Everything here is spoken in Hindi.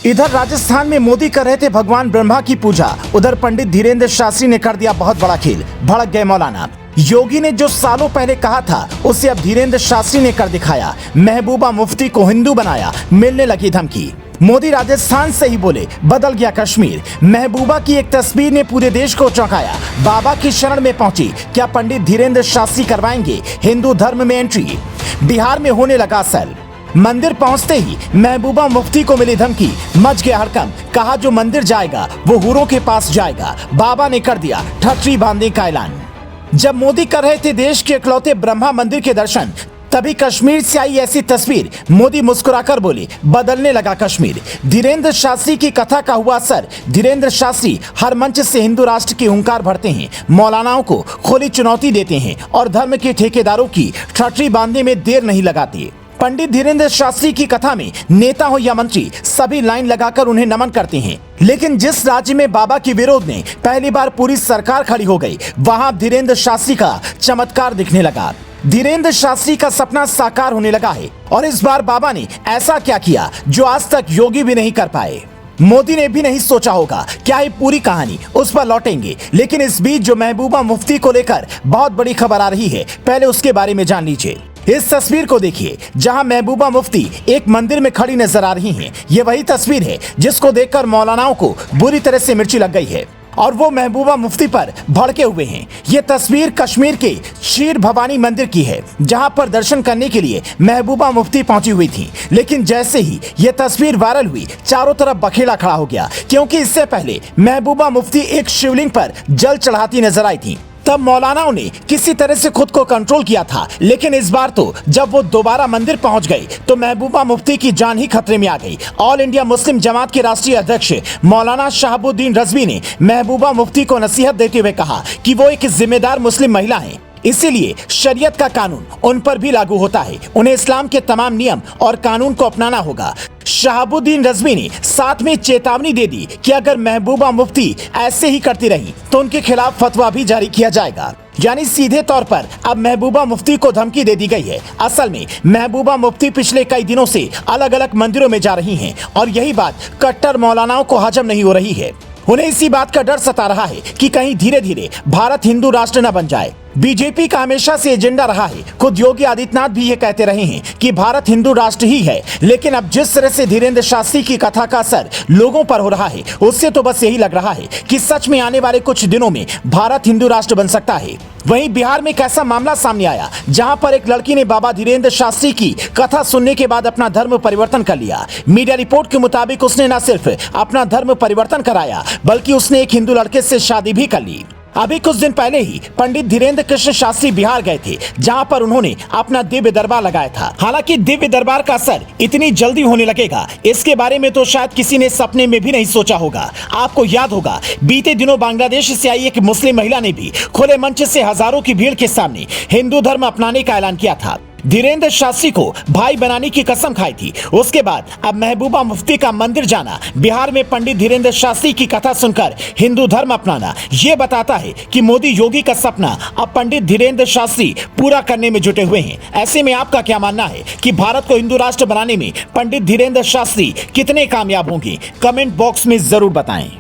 इधर राजस्थान में मोदी कर रहे थे भगवान ब्रह्मा की पूजा, उधर पंडित धीरेन्द्र शास्त्री ने कर दिया बहुत बड़ा खेल। भड़क गए मौलाना। योगी ने जो सालों पहले कहा था उसे अब धीरेन्द्र शास्त्री ने कर दिखाया। महबूबा मुफ्ती को हिंदू बनाया, मिलने लगी धमकी। मोदी राजस्थान से ही बोले, बदल गया कश्मीर। महबूबा की एक तस्वीर ने पूरे देश को चौंकाया। बाबा की शरण में पहुंची, क्या पंडित धीरेन्द्र शास्त्री करवाएंगे हिंदू धर्म में एंट्री? बिहार में होने लगा असर। मंदिर पहुंचते ही महबूबा मुफ्ती को मिली धमकी, मच गया हड़कंप। कहा जो मंदिर जाएगा वो हुरों के पास जाएगा। बाबा ने कर दिया ठट्टी बांधने का ऐलान। जब मोदी कर रहे थे देश के इकलौते ब्रह्मा मंदिर के दर्शन, तभी कश्मीर से आई ऐसी तस्वीर। मोदी मुस्कुराकर बोले, बदलने लगा कश्मीर। धीरेन्द्र शास्त्री की कथा का हुआ असर। धीरेन्द्र शास्त्री हर मंच से हिंदू राष्ट्र की हुंकार भरते हैं, मौलानाओं को खुली चुनौती देते हैं और धर्म के ठेकेदारों की ठट्टी बांधने में देर नहीं लगाते। पंडित धीरेन्द्र शास्त्री की कथा में नेता हो या मंत्री, सभी लाइन लगाकर उन्हें नमन करते हैं। लेकिन जिस राज्य में बाबा के विरोध में पहली बार पूरी सरकार खड़ी हो गई, वहां धीरेन्द्र शास्त्री का चमत्कार दिखने लगा। धीरेन्द्र शास्त्री का सपना साकार होने लगा है और इस बार बाबा ने ऐसा क्या किया जो आज तक योगी भी नहीं कर पाए। मोदी ने भी नहीं सोचा होगा। क्या है पूरी कहानी, उस पर लौटेंगे। लेकिन इस बीच जो महबूबा मुफ्ती को लेकर बहुत बड़ी खबर आ रही है, पहले उसके बारे में जान लीजिए। इस तस्वीर को देखिए, जहां महबूबा मुफ्ती एक मंदिर में खड़ी नजर आ रही हैं। ये वही तस्वीर है जिसको देखकर मौलानाओं को बुरी तरह से मिर्ची लग गई है और वो महबूबा मुफ्ती पर भड़के हुए हैं। ये तस्वीर कश्मीर के शीर भवानी मंदिर की है, जहां पर दर्शन करने के लिए महबूबा मुफ्ती पहुंची हुई थी। लेकिन जैसे ही ये तस्वीर वायरल हुई, चारों तरफ बखेड़ा खड़ा हो गया, क्योंकि इससे पहले महबूबा मुफ्ती एक शिवलिंग पर जल चढ़ाती नजर आई थी। तब मौलानाओं ने किसी तरह से खुद को कंट्रोल किया था। लेकिन इस बार तो जब वो दोबारा मंदिर पहुंच गई तो महबूबा मुफ्ती की जान ही खतरे में आ गई। ऑल इंडिया मुस्लिम जमात के राष्ट्रीय अध्यक्ष मौलाना शहाबुद्दीन रजवी ने महबूबा मुफ्ती को नसीहत देते हुए कहा कि वो एक जिम्मेदार मुस्लिम महिला है, इसीलिए शरीयत का कानून उन पर भी लागू होता है। उन्हें इस्लाम के तमाम नियम और कानून को अपनाना होगा। शहाबुद्दीन रजवी ने साथ में चेतावनी दे दी कि अगर महबूबा मुफ्ती ऐसे ही करती रही तो उनके खिलाफ फतवा भी जारी किया जाएगा। यानी सीधे तौर पर अब महबूबा मुफ्ती को धमकी दे दी गई है। असल में महबूबा मुफ्ती पिछले कई दिनों से अलग अलग मंदिरों में जा रही हैं और यही बात कट्टर मौलानाओं को हजम नहीं हो रही है। उन्हें इसी बात का डर सता रहा है कि कहीं धीरे धीरे भारत हिंदू राष्ट्र न बन जाए। बीजेपी का हमेशा से एजेंडा रहा है। खुद योगी आदित्यनाथ भी ये कहते रहे हैं कि भारत हिंदू राष्ट्र ही है। लेकिन अब जिस तरह से धीरेन्द्र शास्त्री की कथा का असर लोगों पर हो रहा है, उससे तो बस यही लग रहा है कि सच में आने वाले कुछ दिनों में भारत हिंदू राष्ट्र बन सकता है। वहीं बिहार में एक ऐसा मामला सामने आया जहां पर एक लड़की ने बाबा धीरेन्द्र शास्त्री की कथा सुनने के बाद अपना धर्म परिवर्तन कर लिया। मीडिया रिपोर्ट के मुताबिक उसने न सिर्फ अपना धर्म परिवर्तन कराया, बल्कि उसने एक हिंदू लड़के से शादी भी कर ली। अभी कुछ दिन पहले ही पंडित धीरेन्द्र कृष्ण शास्त्री बिहार गए थे, जहां पर उन्होंने अपना दिव्य दरबार लगाया था। हालांकि दिव्य दरबार का असर इतनी जल्दी होने लगेगा, इसके बारे में तो शायद किसी ने सपने में भी नहीं सोचा होगा। आपको याद होगा, बीते दिनों बांग्लादेश से आई एक मुस्लिम महिला ने भी खुले मंच से हजारों की भीड़ के सामने हिंदू धर्म अपनाने का ऐलान किया था। धीरेन्द्र शास्त्री को भाई बनाने की कसम खाई थी। उसके बाद अब महबूबा मुफ्ती का मंदिर जाना, बिहार में पंडित धीरेन्द्र शास्त्री की कथा सुनकर हिंदू धर्म अपनाना, ये बताता है कि मोदी योगी का सपना अब पंडित धीरेन्द्र शास्त्री पूरा करने में जुटे हुए हैं। ऐसे में आपका क्या मानना है कि भारत को हिंदू राष्ट्र बनाने में पंडित धीरेन्द्र शास्त्री कितने कामयाब होंगे? कमेंट बॉक्स में जरूर बताएं।